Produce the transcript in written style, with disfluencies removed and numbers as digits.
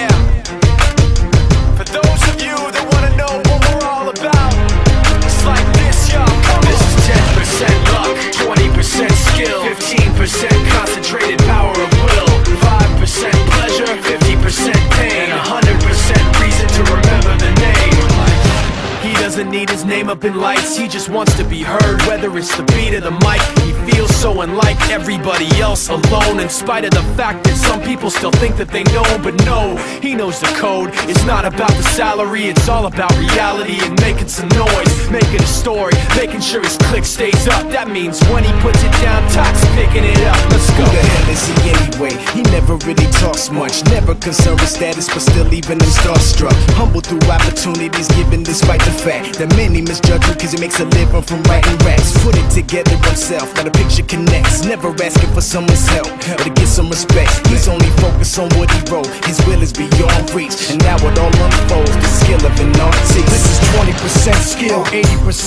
Yeah. For those of you that wanna know what we're all about, it's like this, y'all. This is 10% luck, 20% skill, 15% concentrated power of will, 5% pleasure, 50% pain, and 100% reason to remember the name. He doesn't need his name up in lights, he just wants to be heard. Whether it's the beat of the mic, he feels so unlike everybody else, alone. In spite of the fact that some people still think that they know, but no, he knows the code. It's not about the salary, it's all about reality and making some noise, making a story, making sure his click stays up. That means when he puts it down, Tox picking it up. Let's go. Who the hell is he anyway? He never really talks much, never concerned with status, but still leaving him starstruck. Humble through opportunities given despite the fact that many misjudge him cause he makes a living from writing raps. Put it together himself, now the picture connects, never asking for someone's help or to get some respect. He's only focused on what he wrote, his will is beyond reach, and now it all unfolds, the skill of an artist. This is 20% skill, 80%